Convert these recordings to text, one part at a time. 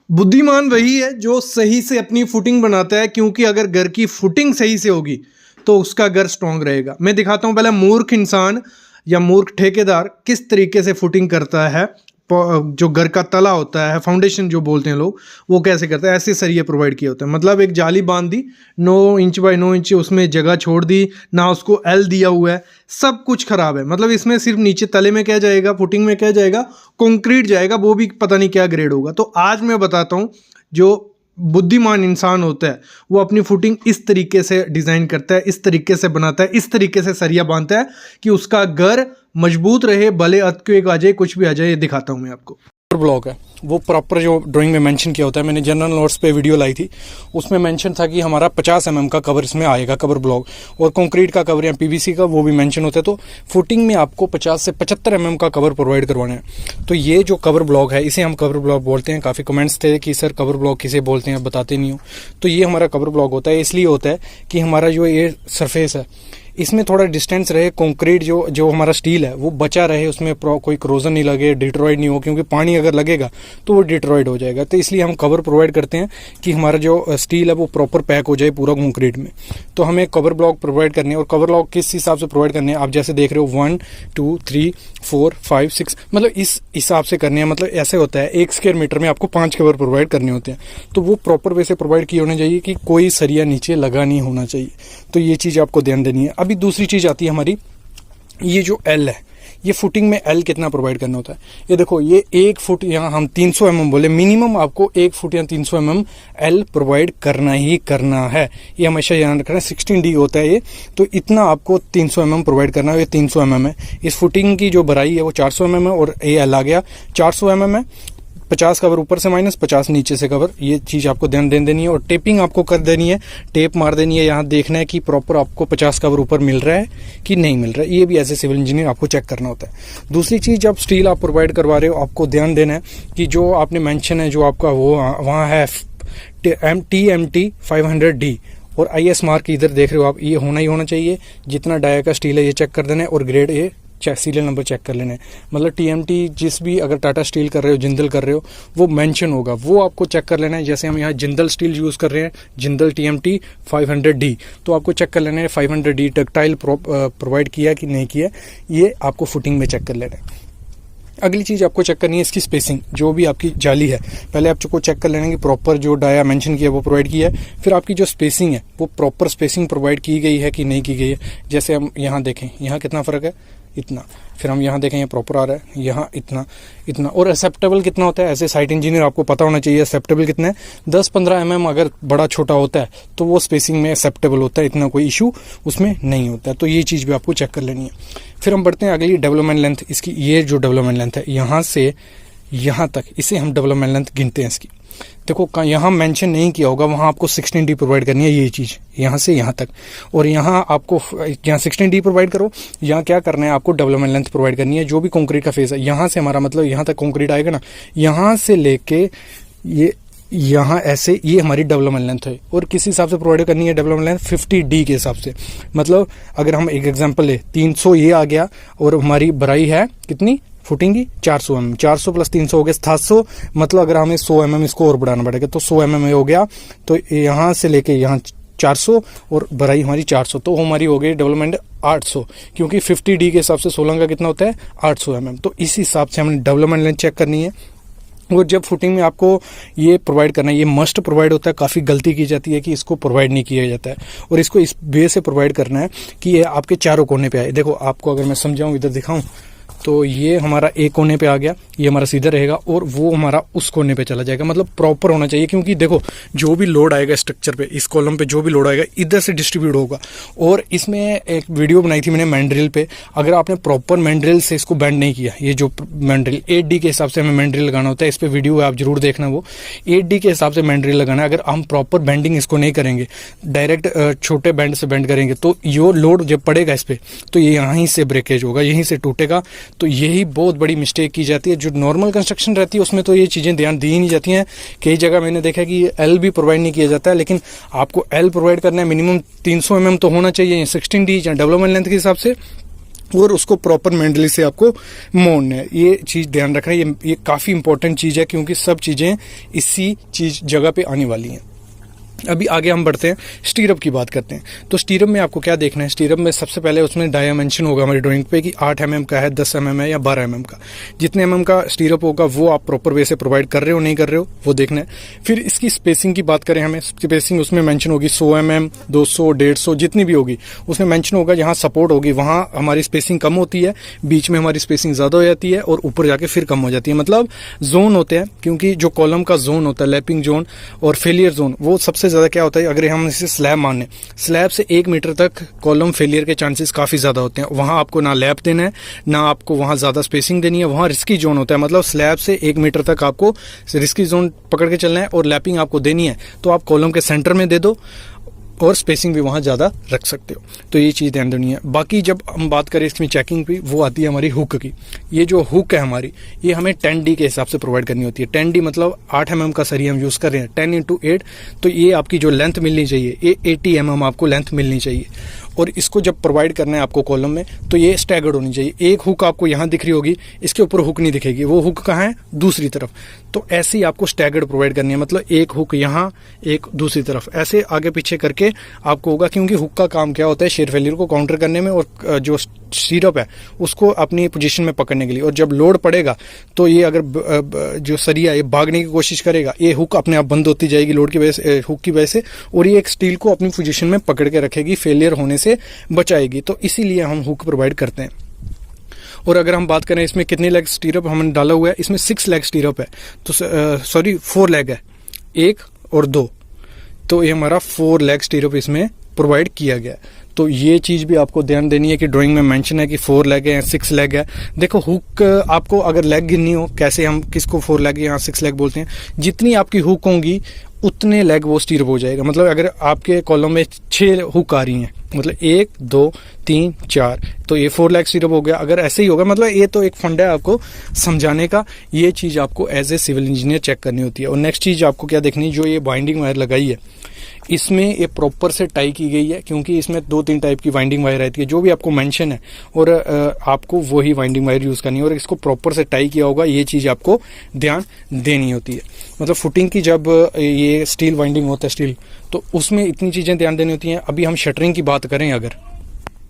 बुद्धिमान वही है जो सही से अपनी फुटिंग बनाता है, क्योंकि अगर घर की फुटिंग सही से होगी तो उसका घर स्ट्रांग रहेगा। मैं दिखाता हूँ पहले मूर्ख इंसान या मूर्ख ठेकेदार किस तरीके से फुटिंग करता है। जो घर का तला होता है, फाउंडेशन जो बोलते हैं लोग, वो कैसे करता है। ऐसे सरिये प्रोवाइड किए होते हैं, मतलब एक जाली बांध दी 9 इंच बाय 9 इंच, उसमें जगह छोड़ दी ना, उसको एल दिया हुआ है, सब कुछ खराब है। मतलब इसमें सिर्फ नीचे तले में क्या जाएगा, फुटिंग में क्या जाएगा, कंक्रीट जाएगा, वो भी पता नहीं क्या ग्रेड होगा। तो आज मैं बताता हूँ जो बुद्धिमान इंसान होता है वो अपनी फुटिंग इस तरीके से डिज़ाइन करता है, इस तरीके से बनाता है, इस तरीके से सरिया बांधता है कि उसका घर मजबूत रहे, भले अर्थक्वेक आ जाए, कुछ भी आ जाए। ये दिखाता हूँ मैं आपको। ब्लॉक है वो प्रॉपर जो ड्राइंग में मेंशन किया होता है। मैंने जनरल नोट्स पे वीडियो लाई थी, उसमें मेंशन था कि हमारा 50 mm का कवर इसमें आएगा, कवर ब्लॉक, और कंक्रीट का कवर या पीवीसी का वो भी मेंशन होता है। तो फुटिंग में आपको 50 से 75 mm का कवर प्रोवाइड करवाना है। तो ये जो कवर ब्लॉक है इसे हम कवर ब्लॉक बोलते हैं। काफ़ी कमेंट्स थे कि सर कवर ब्लॉक किसे बोलते हैं, बताते नहीं हो। तो ये हमारा कवर ब्लॉक होता है, इसलिए होता है कि हमारा जो ये सरफेस है इसमें थोड़ा डिस्टेंस रहे, कंक्रीट जो हमारा स्टील है वो बचा रहे, उसमें कोई क्रोजन नहीं लगे, डिट्रॉइड नहीं हो, क्योंकि पानी अगर लगेगा तो वो डिट्रॉइड हो जाएगा। तो इसलिए हम कवर प्रोवाइड करते हैं कि हमारा जो स्टील है वो प्रॉपर पैक हो जाए पूरा कंक्रीट में। तो हमें कवर ब्लॉक प्रोवाइड करने हैं। और कवर ब्लॉक किस हिसाब से प्रोवाइड करने हैं, आप जैसे देख रहे हो 1 2 3 4 5 6, मतलब इस हिसाब से करने हैं। मतलब ऐसे होता है 1 स्क्वायर मीटर में आपको 5 कवर प्रोवाइड करने होते हैं। तो वो प्रॉपर वे से प्रोवाइड किए होने चाहिए कि कोई सरिया नीचे लगा नहीं होना चाहिए। तो ये चीज़ आपको ध्यान देनी है। अभी दूसरी चीज़ आती है हमारी, ये जो एल है, ये फुटिंग में एल कितना प्रोवाइड करना होता है। ये देखो, ये 1 फुट, यहाँ हम 300 mm बोले, मिनिमम आपको 1 फुट या 300 mm एल प्रोवाइड करना ही करना है। ये हमेशा ध्यान रखना है। 16D होता है ये, तो इतना आपको 300 mm प्रोवाइड करना है। ये 300 mm है। इस फुटिंग की जो बराई है वो 400 mm है, और ये एल आ गया 400 mm है। 50 कवर ऊपर से माइनस, 50 नीचे से कवर। ये चीज़ आपको ध्यान देनी है। और टेपिंग आपको कर देनी है, टेप मार देनी है। यहाँ देखना है कि प्रॉपर आपको 50 कवर ऊपर मिल रहा है कि नहीं मिल रहा है। ये भी एज ए सिविल इंजीनियर आपको चेक करना होता है। दूसरी चीज़, जब स्टील आप प्रोवाइड करवा रहे हो, आपको ध्यान देना है कि जो आपने मेंशन है, जो आपका वो वहाँ है TMT 500D और IS मार्क इधर देख रहे हो आप, ये होना ही होना चाहिए। जितना डाया का स्टील है ये चेक कर देना है, और ग्रेड ये सीरियल नंबर चेक कर लेना है। मतलब TMT जिस भी, अगर टाटा स्टील कर रहे हो, जिंदल कर रहे हो, वो मेंशन होगा, वो आपको चेक कर लेना है। जैसे हम यहाँ जिंदल स्टील यूज़ कर रहे हैं, जिंदल TMT 500D, तो आपको चेक कर लेना है 500D डक्टाइल प्रोवाइड किया कि नहीं किया, ये आपको फुटिंग में चेक कर लेना है। अगली चीज़ आपको चेक करनी है इसकी स्पेसिंग, जो भी आपकी जाली है पहले आपको चेक कर लेना है कि प्रॉपर जो डाया मेंशन किया वो प्रोवाइड किया है। फिर आपकी जो स्पेसिंग है वो प्रॉपर स्पेसिंग प्रोवाइड की गई है कि नहीं की गई है। जैसे हम यहाँ देखें, यहाँ कितना फ़र्क है, इतना। फिर हम यहाँ देखें, ये प्रॉपर आ रहा है, यहाँ इतना इतना। और एक्सेप्टेबल कितना होता है, ऐसे साइट इंजीनियर आपको पता होना चाहिए एक्सेप्टेबल कितना है। 10-15 mm अगर बड़ा छोटा होता है तो वो स्पेसिंग में एक्सेप्टेबल होता है, इतना कोई इशू उसमें नहीं होता है। तो ये चीज़ भी आपको चेक कर लेनी है। फिर हम बढ़ते हैं अगली, डेवलपमेंट लेंथ। इसकी ये जो डेवलपमेंट लेंथ है यहाँ से यहाँ तक, इसे हम डेवलपमेंट लेंथ गिनते हैं इसकी। देखो यहाँ मेंशन नहीं किया होगा, वहाँ आपको 16D प्रोवाइड करनी है, ये चीज़ यहाँ से यहाँ तक। और यहाँ आपको यहाँ 16D प्रोवाइड करो, यहाँ क्या करना है, आपको डेवलपमेंट लेंथ प्रोवाइड करनी है। जो भी कंक्रीट का फेस है, यहाँ से हमारा मतलब यहाँ तक कंक्रीट आएगा ना, यहाँ से लेके ये यहाँ ऐसे, ये हमारी डेवलपमेंट लेंथ है। और किस हिसाब से प्रोवाइड करनी है डेवलपमेंट लेंथ, 50D के हिसाब से। मतलब अगर हम एक एग्जांपल ले, 300 ये आ गया, और हमारी बराई है कितनी फुटिंग की 400 mm, 400 + 300 हो गया 700। मतलब अगर हमें 100 mm इसको और बढ़ाना पड़ेगा तो 100 mm हो गया। तो यहाँ से लेके यहाँ 400 और बराई हमारी 400, तो हमारी हो गई डेवलपमेंट 800, क्योंकि 50D के हिसाब से 16 का कितना होता है 800 mm। तो इस हिसाब से हमने डेवलपमेंट लेंथ चेक करनी है। और जब फुटिंग में आपको ये प्रोवाइड करना है, ये मस्ट प्रोवाइड होता है। काफ़ी गलती की जाती है कि इसको प्रोवाइड नहीं किया जाता है, और इसको इस वे से प्रोवाइड करना है कि ये आपके चारों कोने पे आए। देखो आपको अगर मैं समझाऊं, इधर दिखाऊं, तो ये हमारा एक कोने पे आ गया, ये हमारा सीधा रहेगा, और वो हमारा उस कोने पे चला जाएगा। मतलब प्रॉपर होना चाहिए, क्योंकि देखो जो भी लोड आएगा स्ट्रक्चर पे, इस कॉलम पे जो भी लोड आएगा इधर से डिस्ट्रीब्यूट होगा। और इसमें एक वीडियो बनाई थी मैंने मैंड्रिल पे, अगर आपने प्रॉपर मैंड्रिल से इसको बेंड नहीं किया, ये जो मैंड्रिल 8D के हिसाब से हमें मैंड्रिल लगाना होता है, इस पर वीडियो आप जरूर देखना, वो 8D के हिसाब से मैंड्रिल लगाना है। अगर हम प्रॉपर बेंडिंग इसको नहीं करेंगे, डायरेक्ट छोटे बेंड से बेंड करेंगे, तो यो लोड जब पड़ेगा इस पर, तो ये यहीं से ब्रेकेज होगा, यहीं से टूटेगा। तो यही बहुत बड़ी मिस्टेक की जाती है। जो नॉर्मल कंस्ट्रक्शन रहती है उसमें तो ये चीज़ें ध्यान दी ही नहीं जाती हैं। कई जगह मैंने देखा कि एल भी प्रोवाइड नहीं किया जाता है, लेकिन आपको एल प्रोवाइड करना है, मिनिमम 300 mm तो होना चाहिए 16D या डेवलपमेंट लेंथ के हिसाब से। और उसको प्रॉपर मैंडली से आपको मोड़ना है। ये चीज़ ध्यान रखना है, ये काफ़ी इंपॉर्टेंट चीज़ है क्योंकि सब चीज़ें इसी चीज़ जगह पे आने वाली हैं। अभी आगे हम बढ़ते हैं, स्टीरअप की बात करते हैं। तो स्टीरअप में आपको क्या देखना है, स्टीरअप में सबसे पहले उसमें डायमेंशन होगा हमारी ड्राइंग पे कि 8 mm का है, 10 mm है या 12 mm का। जितने mm का स्टीरअप होगा वो आप प्रॉपर वे से प्रोवाइड कर रहे हो नहीं कर रहे हो वो देखना है। फिर इसकी स्पेसिंग की बात करें, हमें स्पेसिंग उसमें मेंशन होगी 100 mm, 200, 150 जितनी भी होगी उसमें मेंशन होगा। जहाँ सपोर्ट होगी वहाँ हमारी स्पेसिंग कम होती है, बीच में हमारी स्पेसिंग ज़्यादा हो जाती है और ऊपर जाके फिर कम हो जाती है। मतलब जोन होते हैं, क्योंकि जो कॉलम का जोन होता है, लैपिंग जोन और फेलियर जोन, वो सबसे ज़्यादा क्या होता है, अगर हम इसे स्लैब माने, स्लैब से 1 मीटर तक कॉलम फेलियर के चांसेस काफ़ी ज़्यादा होते हैं। वहाँ आपको ना लैप देना है, ना आपको वहाँ ज़्यादा स्पेसिंग देनी है, वहाँ रिस्की जोन होता है। मतलब स्लैब से 1 मीटर तक आपको रिस्की जोन पकड़ के चलना है और लैपिंग आपको देनी है तो आप कॉलम के सेंटर में दे दो और स्पेसिंग भी वहाँ ज़्यादा रख सकते हो। तो ये चीज़ ध्यान देनी है। बाकी जब हम बात करें इसमें चेकिंग की, वो आती है हमारी हुक की। ये जो हुक है हमारी, ये हमें 10D के हिसाब से प्रोवाइड करनी होती है। 10D मतलब 8 mm का सरिया हम यूज़ कर रहे हैं, 10 × 8। तो ये आपकी जो लेंथ मिलनी चाहिए, ये 80 mm आपको लेंथ मिलनी चाहिए। और इसको जब प्रोवाइड करना है आपको कॉलम में, तो ये स्टैगर्ड होनी चाहिए। एक हुक आपको यहाँ दिख रही होगी, इसके ऊपर हुक नहीं दिखेगी, वो हुक कहाँ है, दूसरी तरफ। तो ऐसे ही आपको स्टैगर्ड प्रोवाइड करनी है, मतलब एक हुक यहाँ, एक दूसरी तरफ, ऐसे आगे पीछे करके आपको होगा। क्योंकि हुक का काम क्या होता है, शेयर फेलियर को काउंटर करने में और जो स्टीरअप है उसको अपनी पोजीशन में पकड़ने के लिए। और जब लोड पड़ेगा तो ये अगर जो सरिया ये भागने की कोशिश करेगा, ये हुक अपने आप बंद होती जाएगी लोड की वजह से, हुक की वजह से, और ये एक स्टील को अपनी पोजीशन में पकड़ के रखेगी, फेलियर होने से बचाएगी। तो इसीलिए हम हुक प्रोवाइड करते हैं। और अगर हम बात करें इसमें कितने लेग स्टीरअप हमने डाला हुआ है, इसमें 6 लेग स्टीरअप है, तो 4 लेग है, 1 और 2। तो ये हमारा 4 लेग स्टीरअप इसमें प्रोवाइड किया गया है। तो ये चीज़ भी आपको ध्यान देनी है कि ड्राइंग में मेंशन है कि 4 लेग है, 6 लेग है। देखो हुक आपको अगर लेग गिननी हो, कैसे हम किसको 4 लेग या 6 लेग बोलते हैं, जितनी आपकी हुक होंगी उतने लेग वो स्टीरअप हो जाएगा। मतलब अगर आपके कॉलम में 6 हुक आ रही हैं, मतलब 1, 2, 3, 4, तो ये 4 लेग स्टीरअप हो गया। अगर ऐसे ही होगा, मतलब ये तो एक फंडा है आपको समझाने का, ये चीज़ आपको as a civil engineer check करनी होती है। और नेक्स्ट चीज़ आपको क्या देखनी है, जो ये बाइंडिंग वायर लगाई है इसमें ये प्रॉपर से टाई की गई है, क्योंकि इसमें 2-3 टाइप की वाइंडिंग वायर रहती है, जो भी आपको मेंशन है, और आपको वही वाइंडिंग वायर यूज़ करनी है और इसको प्रॉपर से टाई किया होगा। ये चीज़ आपको ध्यान देनी होती है। मतलब फुटिंग की जब ये स्टील वाइंडिंग होता है स्टील, तो उसमें इतनी चीज़ें ध्यान देनी होती हैं। अभी हम शटरिंग की बात करें, अगर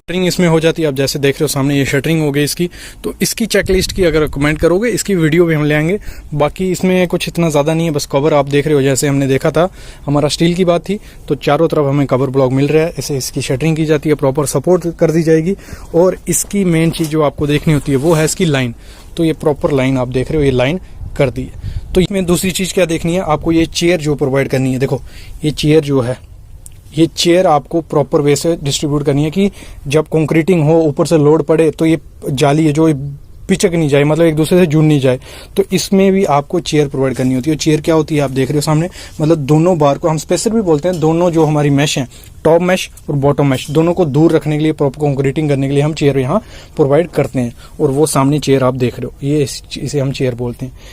शटरिंग इसमें हो जाती है, आप जैसे देख रहे हो सामने ये शटरिंग हो गई इसकी, तो इसकी चेकलिस्ट की अगर कमेंट करोगे, इसकी वीडियो भी हम ले आएंगे। बाकी इसमें कुछ इतना ज़्यादा नहीं है, बस कवर आप देख रहे हो। जैसे हमने देखा था, हमारा स्टील की बात थी, तो चारों तरफ हमें कवर ब्लॉक मिल रहा है, ऐसे इसकी शटरिंग की जाती है, प्रॉपर सपोर्ट कर दी जाएगी। और इसकी मेन चीज़ जो आपको देखनी होती है वो है इसकी लाइन। तो ये प्रॉपर लाइन आप देख रहे हो, ये लाइन कर दी है। तो इसमें दूसरी चीज़ क्या देखनी है आपको, ये चेयर जो प्रोवाइड करनी है। देखो ये चेयर जो है, ये चेयर आपको प्रॉपर वे से डिस्ट्रीब्यूट करनी है कि जब कंक्रीटिंग हो, ऊपर से लोड पड़े, तो ये जाली है जो पिचक नहीं जाए, मतलब एक दूसरे से जुड़ नहीं जाए। तो इसमें भी आपको चेयर प्रोवाइड करनी होती है। चेयर क्या होती है आप देख रहे हो सामने, मतलब दोनों बार को हम स्पेसर भी बोलते हैं, दोनों जो हमारी मैश हैं, टॉप मैश और बॉटम मैश, दोनों को दूर रखने के लिए, प्रॉपर कंक्रीटिंग करने के लिए हम चेयर यहाँ प्रोवाइड करते हैं। और वो सामने चेयर आप देख रहे हो, ये इसे हम चेयर बोलते हैं।